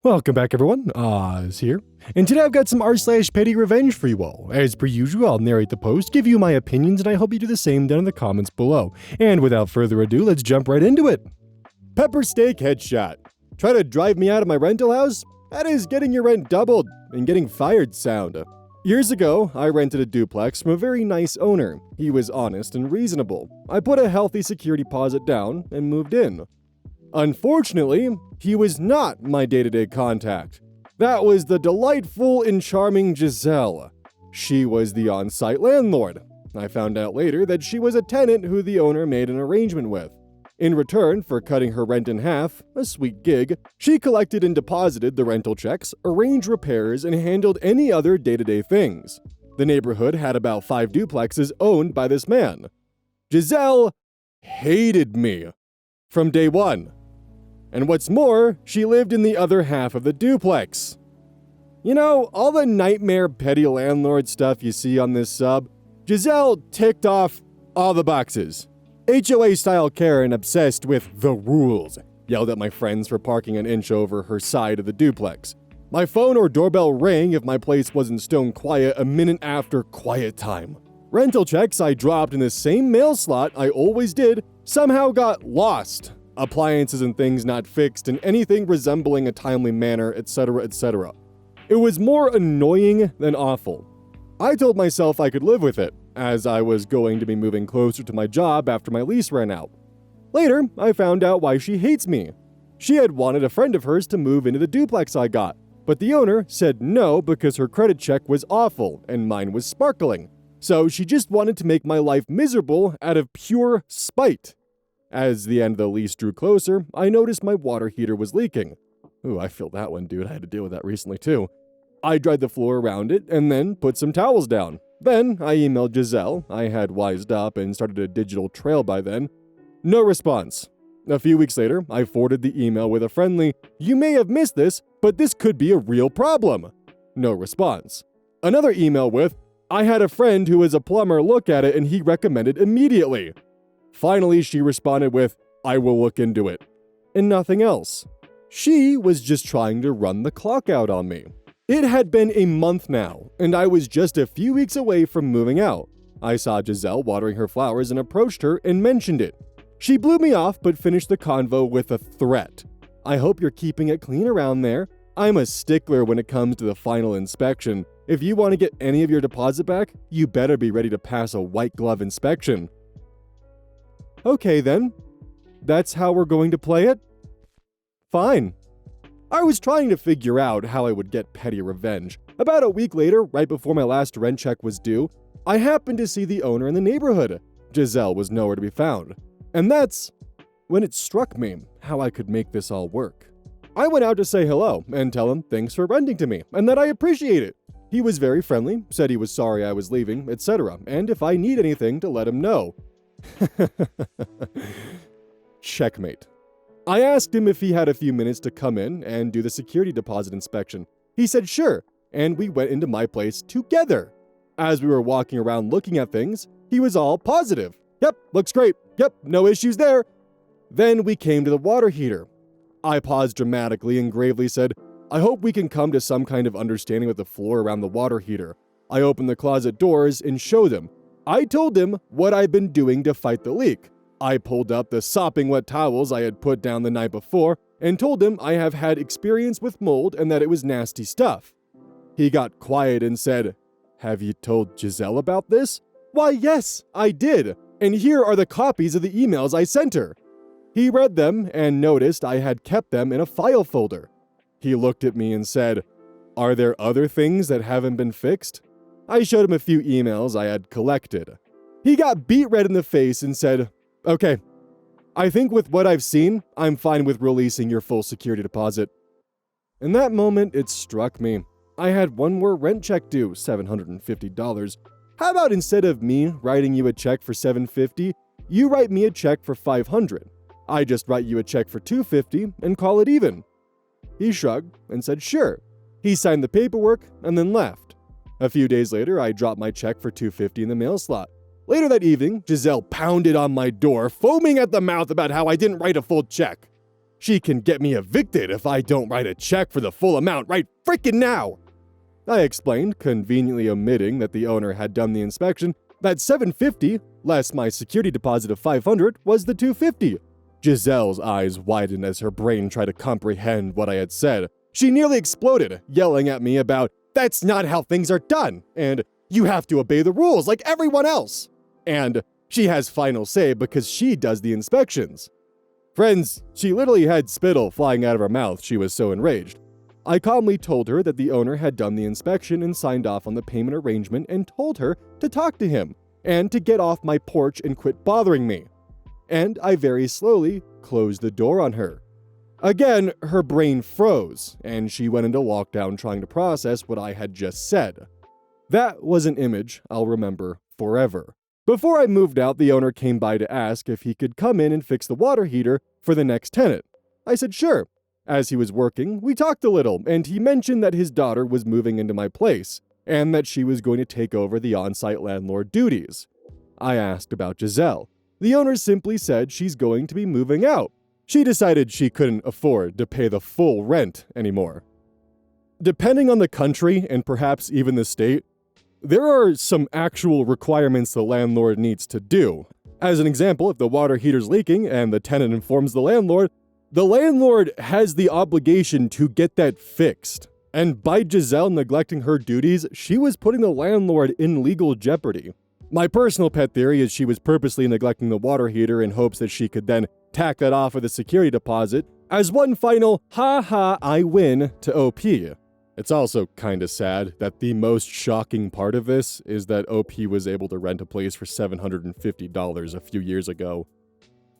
Welcome back, everyone. Oz here, and today I've got some r/PettyRevenge for you all. As per usual, I'll narrate the post, give you my opinions, and I hope you do the same down in the comments below. And without further ado, let's jump right into it. Pepper steak headshot. Try to drive me out of my rental house? That is getting your rent doubled and getting fired sound. Years ago, I rented a duplex from a very nice owner. He was honest and reasonable. I put a healthy security deposit down and moved in. Unfortunately, he was not my day-to-day contact. That was the delightful and charming Giselle. She was the on-site landlord. I found out later that she was a tenant who the owner made an arrangement with. In return for cutting her rent in half, a sweet gig, she collected and deposited the rental checks, arranged repairs, and handled any other day-to-day things. The neighborhood had about 5 duplexes owned by this man. Giselle hated me from day one. And what's more, she lived in the other half of the duplex. You know, all the nightmare petty landlord stuff you see on this sub, Giselle ticked off all the boxes. HOA-style Karen obsessed with the rules, yelled at my friends for parking an inch over her side of the duplex. My phone or doorbell rang if my place wasn't stone quiet a minute after quiet time. Rental checks I dropped in the same mail slot I always did somehow got lost. Appliances and things not fixed in anything resembling a timely manner, etc., etc. It was more annoying than awful. I told myself I could live with it, as I was going to be moving closer to my job after my lease ran out. Later, I found out why she hates me. She had wanted a friend of hers to move into the duplex I got, but the owner said no because her credit check was awful and mine was sparkling. So she just wanted to make my life miserable out of pure spite. As the end of the lease drew closer, I noticed my water heater was leaking. Ooh, I feel that one, dude. I had to deal with that recently, too. I dried the floor around it and then put some towels down. Then I emailed Giselle. I had wised up and started a digital trail by then. No response. A few weeks later, I forwarded the email with a friendly, "You may have missed this, but this could be a real problem." No response. Another email with, "I had a friend who is a plumber look at it and he recommended immediately." Finally, she responded with, "I will look into it." And nothing else. She was just trying to run the clock out on me. It had been a month now, and I was just a few weeks away from moving out. I saw Giselle watering her flowers and approached her and mentioned it. She blew me off but finished the convo with a threat. "I hope you're keeping it clean around there. I'm a stickler when it comes to the final inspection. If you want to get any of your deposit back, you better be ready to pass a white glove inspection." Okay then. That's how we're going to play it? Fine. I was trying to figure out how I would get petty revenge. About a week later, right before my last rent check was due, I happened to see the owner in the neighborhood. Giselle was nowhere to be found. And that's when it struck me how I could make this all work. I went out to say hello and tell him thanks for renting to me and that I appreciate it. He was very friendly, said he was sorry I was leaving, etc., and if I need anything to let him know. Checkmate. I asked him if he had a few minutes to come in and do the security deposit inspection. He said sure, and we went into my place together. As we were walking around looking at things, he was all positive. "Yep, looks great. Yep, no issues there." Then we came to the water heater. I paused dramatically and gravely said, "I hope we can come to some kind of understanding with the floor around the water heater." I opened the closet doors and showed him. I told him what I'd been doing to fight the leak. I pulled up the sopping wet towels I had put down the night before and told him I have had experience with mold and that it was nasty stuff. He got quiet and said, "Have you told Giselle about this?" "Why, yes, I did, and here are the copies of the emails I sent her." He read them and noticed I had kept them in a file folder. He looked at me and said, "Are there other things that haven't been fixed?" I showed him a few emails I had collected. He got beet red in the face and said, "Okay, I think with what I've seen, I'm fine with releasing your full security deposit." In that moment, it struck me. I had one more rent check due, $750. How about instead of me writing you a check for $750, you write me a check for $500? I just write you a check for $250 and call it even. He shrugged and said sure. He signed the paperwork and then left. A few days later, I dropped my check for $250 in the mail slot. Later that evening, Giselle pounded on my door, foaming at the mouth about how I didn't write a full check. She can get me evicted if I don't write a check for the full amount right frickin' now. I explained, conveniently omitting that the owner had done the inspection, that $750, less my security deposit of $500, was the $250. Giselle's eyes widened as her brain tried to comprehend what I had said. She nearly exploded, yelling at me about, "That's not how things are done," and "You have to obey the rules like everyone else," and "She has final say because she does the inspections." Friends, she literally had spittle flying out of her mouth, she was so enraged. I calmly told her that the owner had done the inspection and signed off on the payment arrangement and told her to talk to him and to get off my porch and quit bothering me. And I very slowly closed the door on her. Again, her brain froze, and she went into lockdown trying to process what I had just said. That was an image I'll remember forever. Before I moved out, the owner came by to ask if he could come in and fix the water heater for the next tenant. I said sure. As he was working, we talked a little, and he mentioned that his daughter was moving into my place, and that she was going to take over the on-site landlord duties. I asked about Giselle. The owner simply said she's going to be moving out. She decided she couldn't afford to pay the full rent anymore. Depending on the country, and perhaps even the state, there are some actual requirements the landlord needs to do. As an example, if the water heater's leaking and the tenant informs the landlord has the obligation to get that fixed. And by Giselle neglecting her duties, she was putting the landlord in legal jeopardy. My personal pet theory is she was purposely neglecting the water heater in hopes that she could then tack that off with a security deposit as one final, "ha ha, I win" to OP. It's also kinda sad that the most shocking part of this is that OP was able to rent a place for $750 a few years ago.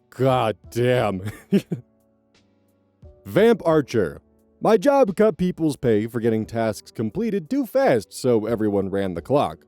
God damn. Vamp Archer. My job cut people's pay for getting tasks completed too fast, so everyone ran the clock.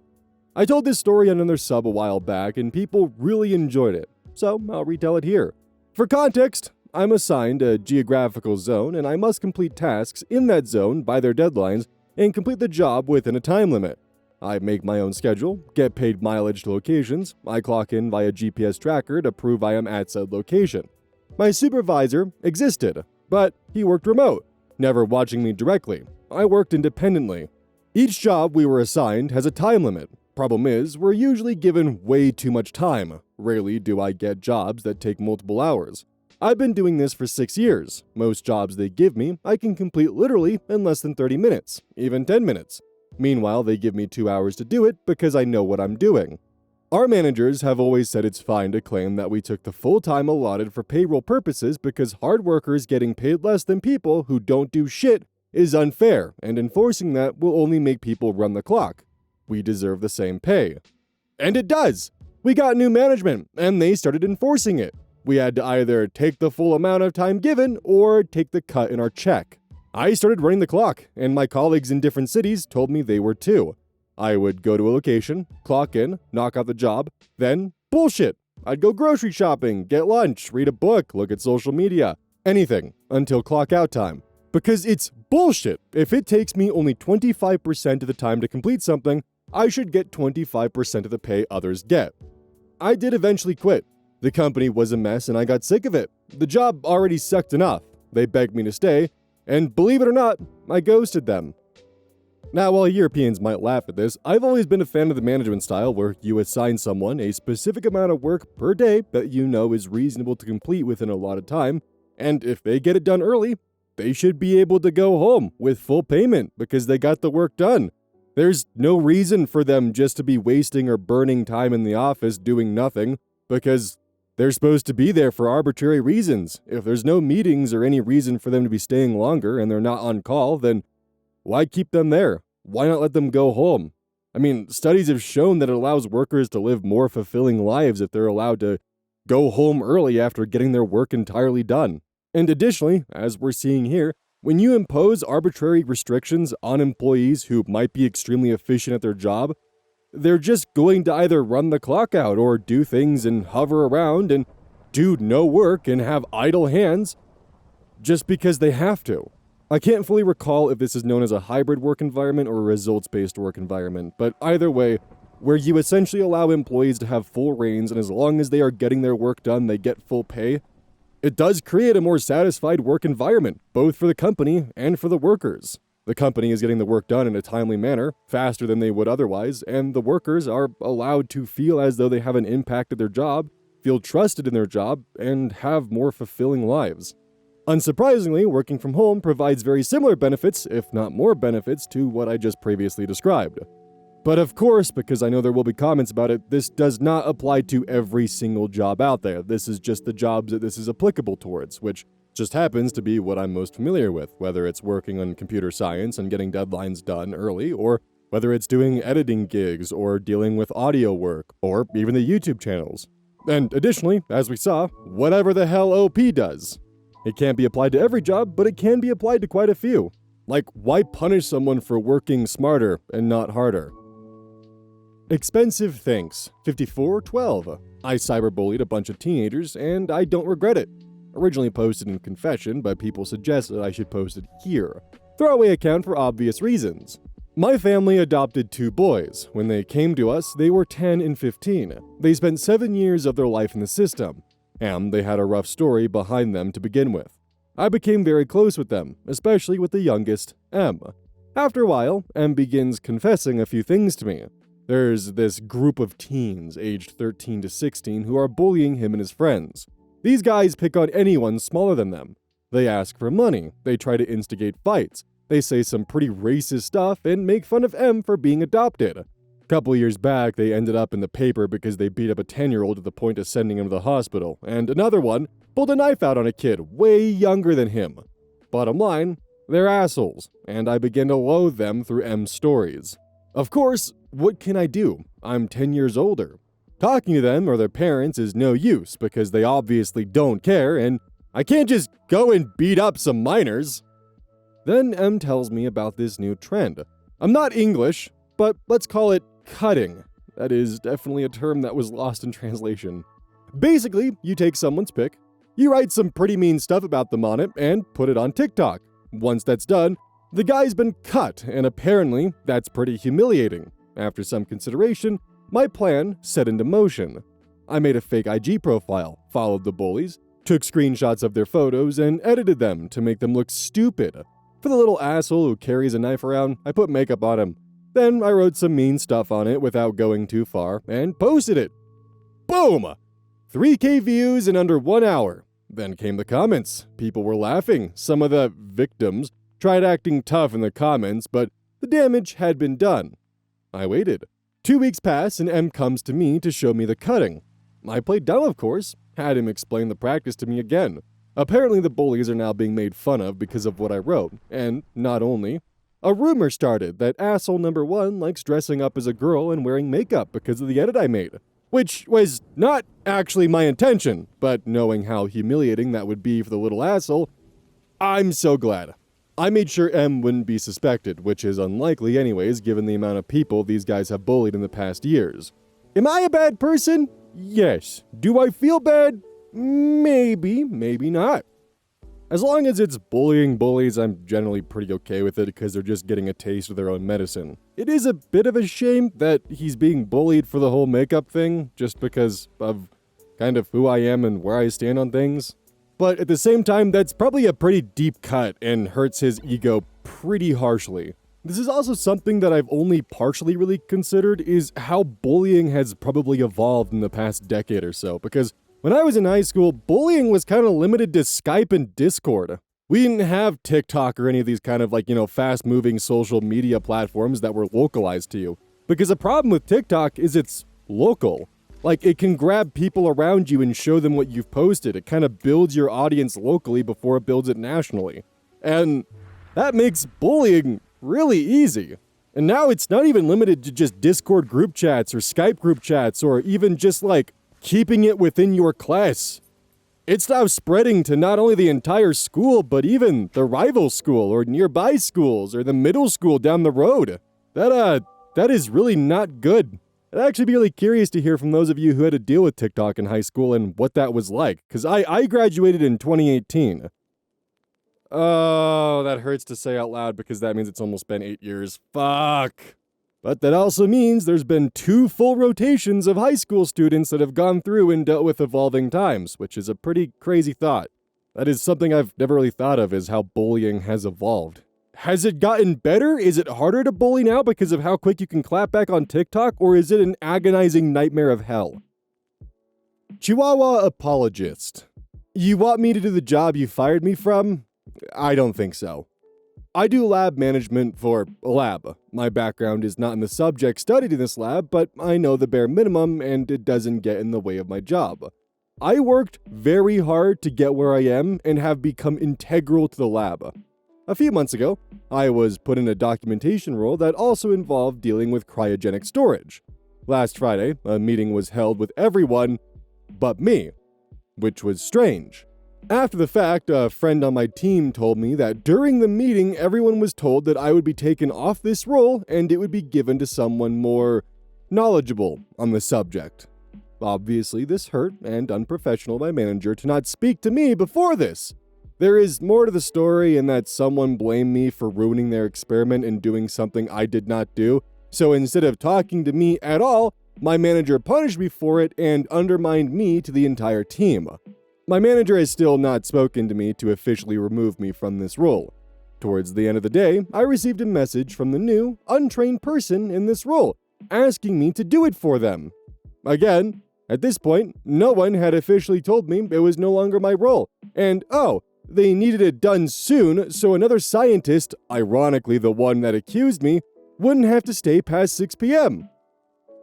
I told this story on another sub a while back, and people really enjoyed it, so I'll retell it here. For context, I'm assigned a geographical zone, and I must complete tasks in that zone by their deadlines and complete the job within a time limit. I make my own schedule, get paid mileage to locations, I clock in via GPS tracker to prove I am at said location. My supervisor existed, but he worked remote, never watching me directly. I worked independently. Each job we were assigned has a time limit. Problem is, we're usually given way too much time. Rarely do I get jobs that take multiple hours. I've been doing this for 6 years. Most jobs they give me, I can complete literally in less than 30 minutes, even 10 minutes. Meanwhile, they give me 2 hours to do it because I know what I'm doing. Our managers have always said it's fine to claim that we took the full time allotted for payroll purposes because hard workers getting paid less than people who don't do shit is unfair, and enforcing that will only make people run the clock. We deserve the same pay. And it does! We got new management, and they started enforcing it. We had to either take the full amount of time given or take the cut in our check. I started running the clock, and my colleagues in different cities told me they were too. I would go to a location, clock in, knock out the job, then bullshit. I'd go grocery shopping, get lunch, read a book, look at social media, anything until clock out time. Because it's bullshit. If it takes me only 25% of the time to complete something, I should get 25% of the pay others get. I did eventually quit. The company was a mess and I got sick of it. The job already sucked enough. They begged me to stay, and believe it or not, I ghosted them. Now, while Europeans might laugh at this, I've always been a fan of the management style where you assign someone a specific amount of work per day that you know is reasonable to complete within a lot of time, and if they get it done early, they should be able to go home with full payment because they got the work done. There's no reason for them just to be wasting or burning time in the office doing nothing because they're supposed to be there for arbitrary reasons. If there's no meetings or any reason for them to be staying longer and they're not on call, then why keep them there? Why not let them go home? I mean, studies have shown that it allows workers to live more fulfilling lives if they're allowed to go home early after getting their work entirely done. And additionally, as we're seeing here, when you impose arbitrary restrictions on employees who might be extremely efficient at their job, they're just going to either run the clock out or do things and hover around and do no work and have idle hands just because they have to. I can't fully recall if this is known as a hybrid work environment or a results-based work environment, but either way, where you essentially allow employees to have full reins and as long as they are getting their work done, they get full pay, It does create a more satisfied work environment, both for the company and for the workers. The company is getting the work done in a timely manner, faster than they would otherwise, and the workers are allowed to feel as though they have an impact at their job, feel trusted in their job, and have more fulfilling lives. Unsurprisingly, working from home provides very similar benefits, if not more benefits, to what I just previously described. But of course, because I know there will be comments about it, this does not apply to every single job out there. This is just the jobs that this is applicable towards, which just happens to be what I'm most familiar with, whether it's working on computer science and getting deadlines done early, or whether it's doing editing gigs, or dealing with audio work, or even the YouTube channels. And additionally, as we saw, whatever the hell OP does. It can't be applied to every job, but it can be applied to quite a few. Like, why punish someone for working smarter and not harder? Expensive thanks, 5412. I cyberbullied a bunch of teenagers, and I don't regret it. Originally posted in confession, but people suggested I should post it here. Throwaway account for obvious reasons. My family adopted 2 boys. When they came to us, they were 10 and 15. They spent 7 years of their life in the system. And they had a rough story behind them to begin with. I became very close with them, especially with the youngest, M. After a while, M begins confessing a few things to me. There's this group of teens, aged 13 to 16, who are bullying him and his friends. These guys pick on anyone smaller than them. They ask for money, they try to instigate fights, they say some pretty racist stuff and make fun of M for being adopted. Couple years back, they ended up in the paper because they beat up a 10-year-old to the point of sending him to the hospital, and another one pulled a knife out on a kid way younger than him. Bottom line, they're assholes, and I begin to loathe them through M's stories. Of course, what can I do? I'm 10 years older. Talking to them or their parents is no use because they obviously don't care, and I can't just go and beat up some minors. Then M tells me about this new trend. I'm not English, but let's call it cutting. That is definitely a term that was lost in translation. Basically, you take someone's pic, you write some pretty mean stuff about them on it, and put it on TikTok. Once that's done, the guy's been cut, and apparently that's pretty humiliating. After some consideration, my plan set into motion. I made a fake IG profile, followed the bullies, took screenshots of their photos, and edited them to make them look stupid. For the little asshole who carries a knife around, I put makeup on him. Then I wrote some mean stuff on it without going too far, and posted it. Boom! 3K views in under 1 hour. Then came the comments. People were laughing. Some of the victims tried acting tough in the comments, but the damage had been done. I waited. 2 weeks pass and M comes to me to show me the cutting. I played dumb, of course, had him explain the practice to me again. Apparently the bullies are now being made fun of because of what I wrote, and not only. A rumor started that asshole number 1 likes dressing up as a girl and wearing makeup because of the edit I made. Which was not actually my intention, but knowing how humiliating that would be for the little asshole, I'm so glad. I made sure M wouldn't be suspected, which is unlikely anyways given the amount of people these guys have bullied in the past years. Am I a bad person? Yes. Do I feel bad? Maybe, maybe not. As long as it's bullying bullies, I'm generally pretty okay with it because they're just getting a taste of their own medicine. It is a bit of a shame that he's being bullied for the whole makeup thing, just because of kind of who I am and where I stand on things. But at the same time, that's probably a pretty deep cut and hurts his ego pretty harshly. This is also something that I've only partially really considered is how bullying has probably evolved in the past decade or so, because when I was in high school, bullying was kind of limited to Skype and Discord. We didn't have TikTok or any of these kind of fast-moving social media platforms that were localized to you. Because the problem with TikTok is it's local. Like, it can grab people around you and show them what you've posted. It kind of builds your audience locally before it builds it nationally. And that makes bullying really easy. And now it's not even limited to just Discord group chats or Skype group chats or even just keeping it within your class. It's now spreading to not only the entire school, but even the rival school or nearby schools or the middle school down the road. That is really not good. I'd actually be really curious to hear from those of you who had to deal with TikTok in high school and what that was like, because I graduated in 2018. Oh, that hurts to say out loud because that means it's almost been 8 years. Fuck. But that also means there's been 2 full rotations of high school students that have gone through and dealt with evolving times, which is a pretty crazy thought. That is something I've never really thought of, is how bullying has evolved. Has it gotten better? Is it harder to bully now because of how quick you can clap back on TikTok, or is it an agonizing nightmare of hell? Chihuahua apologist. You want me to do the job you fired me from? I don't think so. I do lab management for a lab. My background is not in the subject studied in this lab, but I know the bare minimum and it doesn't get in the way of my job. I worked very hard to get where I am and have become integral to the lab. A few months ago, I was put in a documentation role that also involved dealing with cryogenic storage. Last Friday, a meeting was held with everyone but me, which was strange. After the fact, a friend on my team told me that during the meeting, everyone was told that I would be taken off this role and it would be given to someone more knowledgeable on the subject. Obviously, this hurt and unprofessional of my manager to not speak to me before this. There is more to the story in that someone blamed me for ruining their experiment and doing something I did not do. So instead of talking to me at all, my manager punished me for it and undermined me to the entire team. My manager has still not spoken to me to officially remove me from this role. Towards the end of the day, I received a message from the new, untrained person in this role, asking me to do it for them. Again, at this point, no one had officially told me it was no longer my role, and they needed it done soon so another scientist, ironically the one that accused me, wouldn't have to stay past 6 p.m.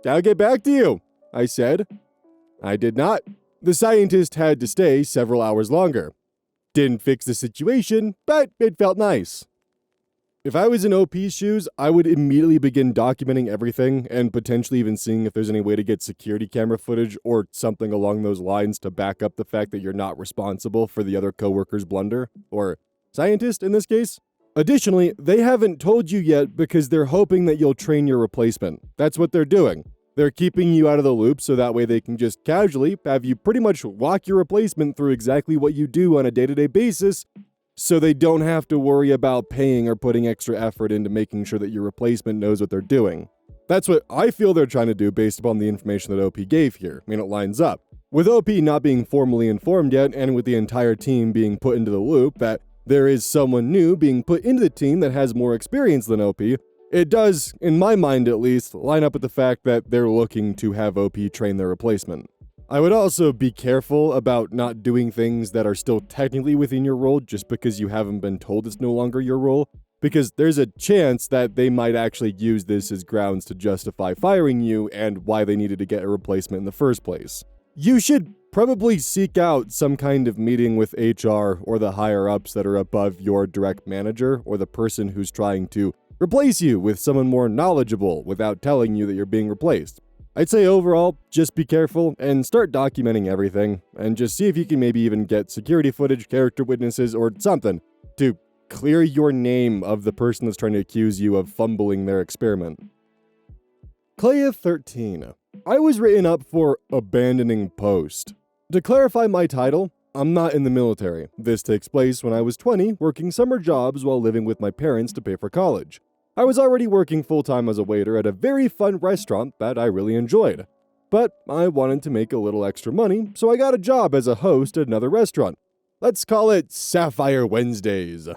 "I'll get back to you," I said. I did not. The scientist had to stay several hours longer. Didn't fix the situation, but it felt nice. If I was in OP's shoes, I would immediately begin documenting everything and potentially even seeing if there's any way to get security camera footage or something along those lines to back up the fact that you're not responsible for the other coworker's blunder, or scientist in this case. Additionally, they haven't told you yet because they're hoping that you'll train your replacement. That's what they're doing. They're keeping you out of the loop so that way they can just casually have you pretty much walk your replacement through exactly what you do on a day-to-day basis, so they don't have to worry about paying or putting extra effort into making sure that your replacement knows what they're doing. That's what I feel they're trying to do based upon the information that OP gave here. I mean, it lines up. With OP not being formally informed yet, and with the entire team being put into the loop, that there is someone new being put into the team that has more experience than OP, it does, in my mind at least, line up with the fact that they're looking to have OP train their replacement. I would also be careful about not doing things that are still technically within your role just because you haven't been told it's no longer your role, because there's a chance that they might actually use this as grounds to justify firing you and why they needed to get a replacement in the first place. You should probably seek out some kind of meeting with HR or the higher-ups that are above your direct manager or the person who's trying to replace you with someone more knowledgeable without telling you that you're being replaced. I'd say overall, just be careful and start documenting everything, and just see if you can maybe even get security footage, character witnesses, or something to clear your name of the person that's trying to accuse you of fumbling their experiment. KEYZ 13. I was written up for abandoning post. To clarify my title, I'm not in the military. This takes place when I was 20, working summer jobs while living with my parents to pay for college. I was already working full-time as a waiter at a very fun restaurant that I really enjoyed. But I wanted to make a little extra money, so I got a job as a host at another restaurant. Let's call it Sapphire Wednesdays.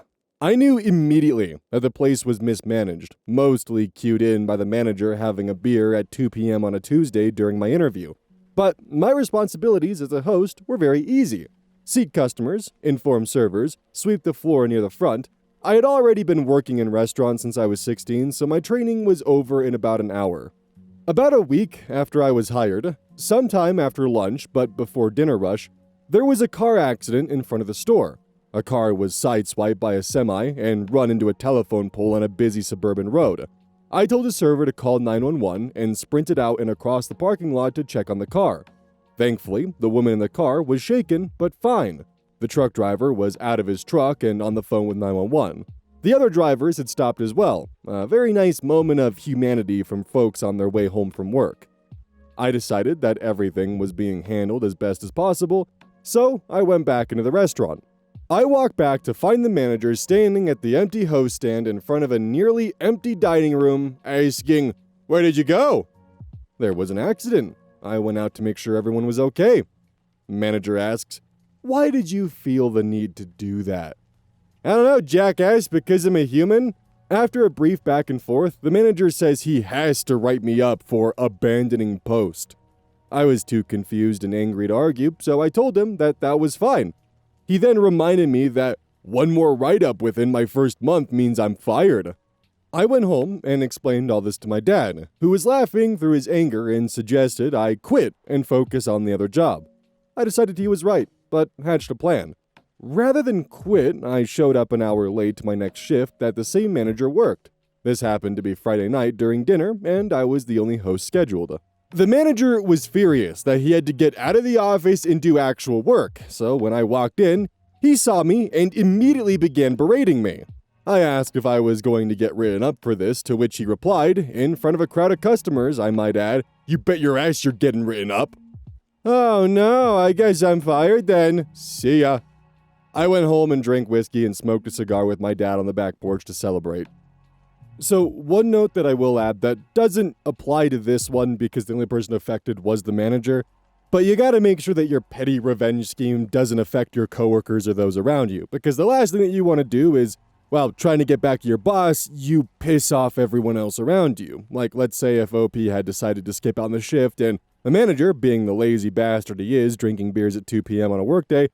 I knew immediately that the place was mismanaged, mostly cued in by the manager having a beer at 2 p.m. on a Tuesday during my interview. But my responsibilities as a host were very easy. Seat customers, inform servers, sweep the floor near the front. I had already been working in restaurants since I was 16, so my training was over in about an hour. About a week after I was hired, sometime after lunch but before dinner rush, there was a car accident in front of the store. A car was sideswiped by a semi and run into a telephone pole on a busy suburban road. I told the server to call 911 and sprinted out and across the parking lot to check on the car. Thankfully, the woman in the car was shaken, but fine. The truck driver was out of his truck and on the phone with 911. The other drivers had stopped as well. A very nice moment of humanity from folks on their way home from work. I decided that everything was being handled as best as possible, so I went back into the restaurant. I walked back to find the manager standing at the empty host stand in front of a nearly empty dining room, asking, Where did you go? There was an accident. I went out to make sure everyone was okay. Manager asks, why did you feel the need to do that? I don't know, jackass, because I'm a human. After a brief back and forth, the manager says he has to write me up for abandoning post. I was too confused and angry to argue, so I told him that was fine. He then reminded me that one more write-up within my first month means I'm fired. I went home and explained all this to my dad, who was laughing through his anger and suggested I quit and focus on the other job. I decided he was right, but hatched a plan. Rather than quit, I showed up an hour late to my next shift that the same manager worked. This happened to be Friday night during dinner, and I was the only host scheduled. The manager was furious that he had to get out of the office and do actual work, so when I walked in, he saw me and immediately began berating me. I asked if I was going to get written up for this, to which he replied, in front of a crowd of customers, I might add, "You bet your ass you're getting written up." Oh no, I guess I'm fired then. See ya. I went home and drank whiskey and smoked a cigar with my dad on the back porch to celebrate. So, one note that I will add that doesn't apply to this one because the only person affected was the manager, but you gotta make sure that your petty revenge scheme doesn't affect your coworkers or those around you, because the last thing that you want to do is, while trying to get back to your boss, you piss off everyone else around you. Like, let's say if OP had decided to skip on the shift and the manager, being the lazy bastard he is, drinking beers at 2 p.m. on a workday,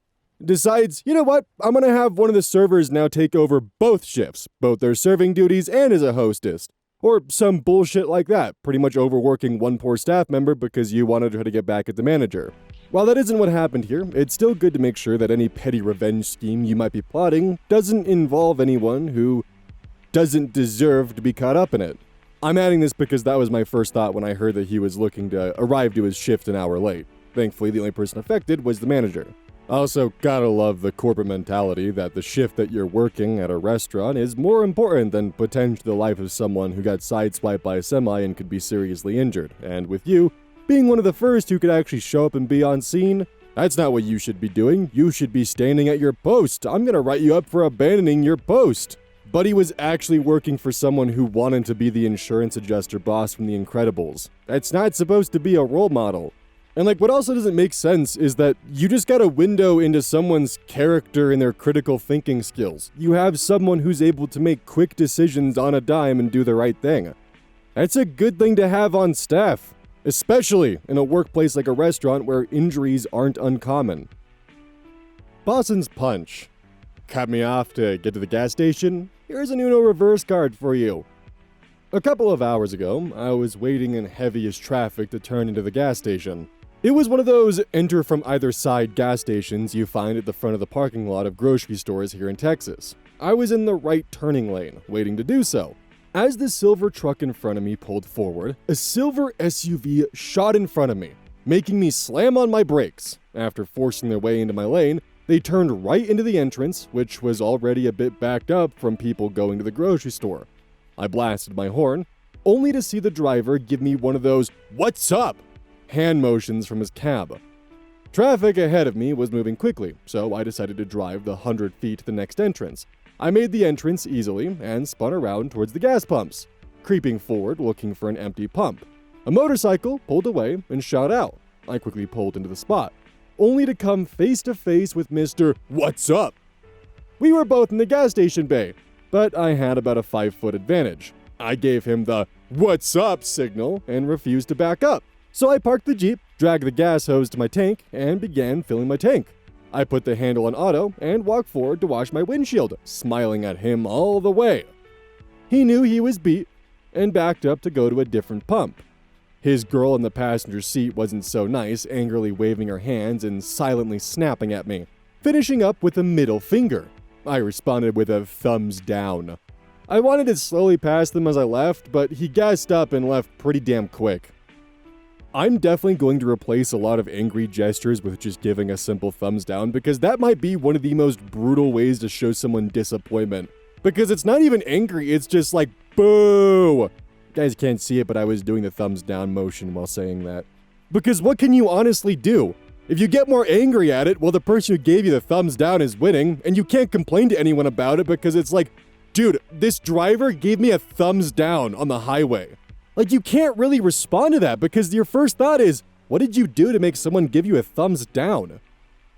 decides, you know what, I'm gonna have one of the servers now take over both shifts, both their serving duties and as a hostess. Or some bullshit like that, pretty much overworking one poor staff member because you wanted her to get back at the manager. While that isn't what happened here, it's still good to make sure that any petty revenge scheme you might be plotting doesn't involve anyone who doesn't deserve to be caught up in it. I'm adding this because that was my first thought when I heard that he was looking to arrive to his shift an hour late. Thankfully, the only person affected was the manager. Also, gotta love the corporate mentality that the shift that you're working at a restaurant is more important than potentially the life of someone who got sideswiped by a semi and could be seriously injured. And with you being one of the first who could actually show up and be on scene, that's not what you should be doing. You should be standing at your post. I'm gonna write you up for abandoning your post. But he was actually working for someone who wanted to be the insurance adjuster boss from The Incredibles. That's not supposed to be a role model. And what also doesn't make sense is that you just got a window into someone's character and their critical thinking skills. You have someone who's able to make quick decisions on a dime and do the right thing. That's a good thing to have on staff, especially in a workplace like a restaurant where injuries aren't uncommon. Boston's punch. Cut me off to get to the gas station? Here's an Uno reverse card for you. A couple of hours ago, I was waiting in heaviest traffic to turn into the gas station. It was one of those enter from either side gas stations you find at the front of the parking lot of grocery stores here in Texas. I was in the right turning lane, waiting to do so. As the silver truck in front of me pulled forward, a silver SUV shot in front of me, making me slam on my brakes. After forcing their way into my lane, they turned right into the entrance, which was already a bit backed up from people going to the grocery store. I blasted my horn, only to see the driver give me one of those "What's up?" hand motions from his cab. Traffic ahead of me was moving quickly, so I decided to drive the 100 feet to the next entrance. I made the entrance easily and spun around towards the gas pumps, creeping forward looking for an empty pump. A motorcycle pulled away and shot out. I quickly pulled into the spot, only to come face to face with Mr. What's Up? We were both in the gas station bay, but I had about a 5-foot advantage. I gave him the "What's up?" signal and refused to back up. So I parked the Jeep, dragged the gas hose to my tank, and began filling my tank. I put the handle on auto and walked forward to wash my windshield, smiling at him all the way. He knew he was beat and backed up to go to a different pump. His girl in the passenger seat wasn't so nice, angrily waving her hands and silently snapping at me, finishing up with a middle finger. I responded with a thumbs down. I wanted to slowly pass them as I left, but he gassed up and left pretty damn quick. I'm definitely going to replace a lot of angry gestures with just giving a simple thumbs down, because that might be one of the most brutal ways to show someone disappointment. Because it's not even angry, it's just like, boo! You guys can't see it, but I was doing the thumbs down motion while saying that. Because what can you honestly do? If you get more angry at it, well, the person who gave you the thumbs down is winning, and you can't complain to anyone about it because it's like, dude, this driver gave me a thumbs down on the highway. Like, you can't really respond to that because your first thought is, what did you do to make someone give you a thumbs down?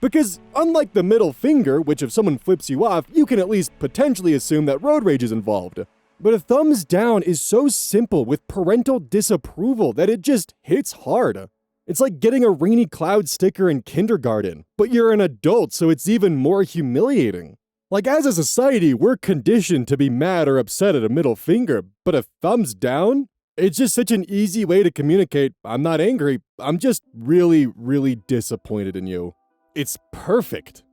Because unlike the middle finger, which if someone flips you off, you can at least potentially assume that road rage is involved. But a thumbs down is so simple with parental disapproval that it just hits hard. It's like getting a rainy cloud sticker in kindergarten, but you're an adult, so it's even more humiliating. Like, as a society, we're conditioned to be mad or upset at a middle finger, but a thumbs down? It's just such an easy way to communicate, I'm not angry, I'm just really, really disappointed in you. It's perfect.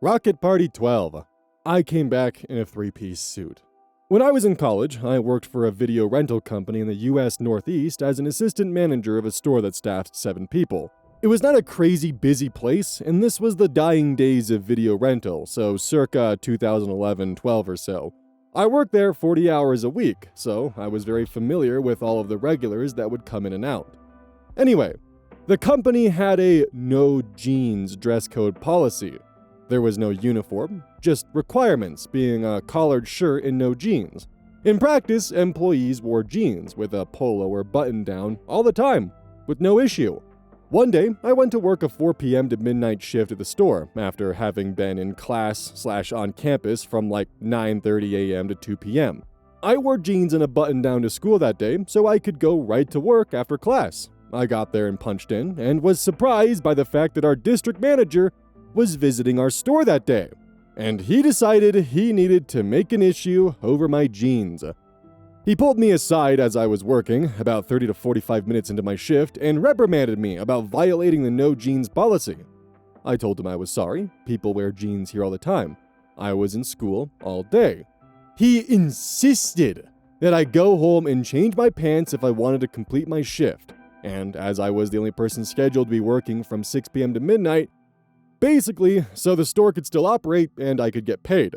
Rocket Party 12. I came back in a three-piece suit. When I was in college, I worked for a video rental company in the US Northeast as an assistant manager of a store that staffed 7 people. It was not a crazy busy place, and this was the dying days of video rental, so circa 2011-12 or so. I worked there 40 hours a week, so I was very familiar with all of the regulars that would come in and out. Anyway, the company had a no jeans dress code policy. There was no uniform, just requirements being a collared shirt and no jeans. In practice, employees wore jeans with a polo or button down all the time, with no issue. One day, I went to work a 4 p.m. to midnight shift at the store after having been in class/on campus from like 9:30 a.m. to 2 p.m. I wore jeans and a button down to school that day so I could go right to work after class. I got there and punched in and was surprised by the fact that our district manager was visiting our store that day, and he decided he needed to make an issue over my jeans. He pulled me aside as I was working, about 30 to 45 minutes into my shift, and reprimanded me about violating the no jeans policy. I told him I was sorry, people wear jeans here all the time. I was in school all day. He insisted that I go home and change my pants if I wanted to complete my shift, and as I was the only person scheduled to be working from 6 p.m. to midnight, basically so the store could still operate and I could get paid.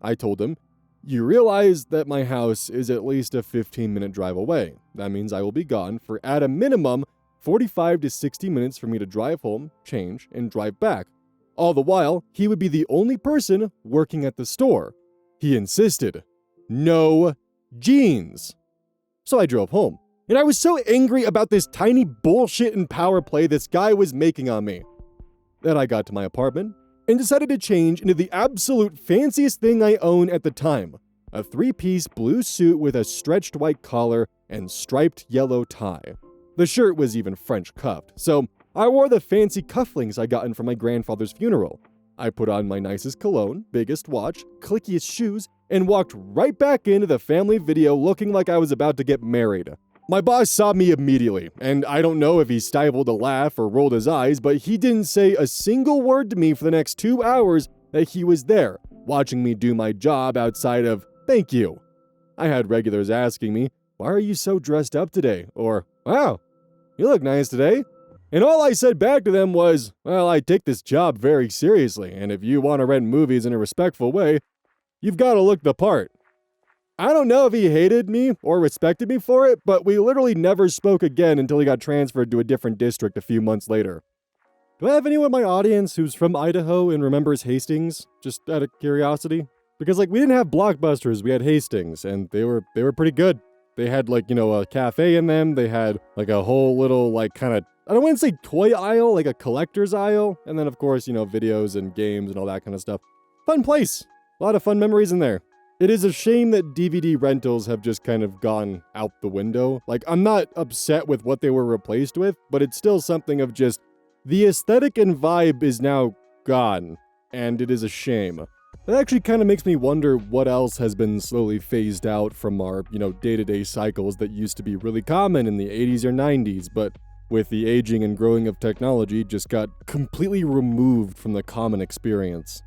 I told him, you realize that my house is at least a 15-minute drive away. That means I will be gone for, at a minimum, 45 to 60 minutes for me to drive home, change, and drive back. All the while, he would be the only person working at the store. He insisted, no jeans. So I drove home, and I was so angry about this tiny bullshit and power play this guy was making on me that I got to my apartment and decided to change into the absolute fanciest thing I own at the time, a 3-piece blue suit with a stretched white collar and striped yellow tie. The shirt was even French cuffed, so I wore the fancy cufflinks I gotten from my grandfather's funeral. I put on my nicest cologne, biggest watch, clickiest shoes, and walked right back into the family video looking like I was about to get married. My boss saw me immediately, and I don't know if he stifled a laugh or rolled his eyes, but he didn't say a single word to me for the next 2 hours that he was there, watching me do my job outside of, thank you. I had regulars asking me, why are you so dressed up today? Or, wow, you look nice today. And all I said back to them was, well, I take this job very seriously, and if you want to rent movies in a respectful way, you've got to look the part. I don't know if he hated me or respected me for it, but we literally never spoke again until he got transferred to a different district a few months later. Do I have anyone in my audience who's from Idaho and remembers Hastings? Just out of curiosity? Because, like, we didn't have Blockbusters, we had Hastings, and they were pretty good. They had, like, a cafe in them, they had, like, a whole little, like, kind of, I don't want to say toy aisle, like a collector's aisle, and then, of course, videos and games and all that kind of stuff. Fun place! A lot of fun memories in there. It is a shame that DVD rentals have just kind of gone out the window. Like, I'm not upset with what they were replaced with, but it's still something of just, the aesthetic and vibe is now gone, and it is a shame. That actually kind of makes me wonder what else has been slowly phased out from our, day-to-day cycles that used to be really common in the 80s or 90s, but with the aging and growing of technology just got completely removed from the common experience.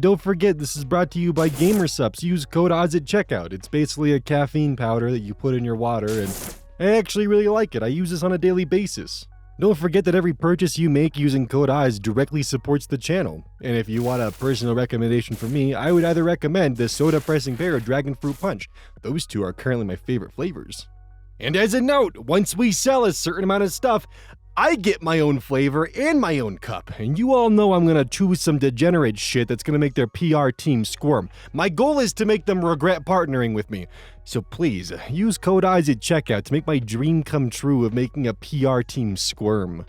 Don't forget, this is brought to you by GamerSupps. Use code ODDS at checkout. It's basically a caffeine powder that you put in your water, and I actually really like it. I use this on a daily basis. Don't forget that every purchase you make using code ODDS directly supports the channel. And if you want a personal recommendation from me, I would either recommend the Soda Pressing Pear or Dragon Fruit Punch. Those two are currently my favorite flavors. And as a note, once we sell a certain amount of stuff, I get my own flavor and my own cup, and you all know I'm gonna choose some degenerate shit that's gonna make their PR team squirm. My goal is to make them regret partnering with me. So please, use code EYES at checkout to make my dream come true of making a PR team squirm.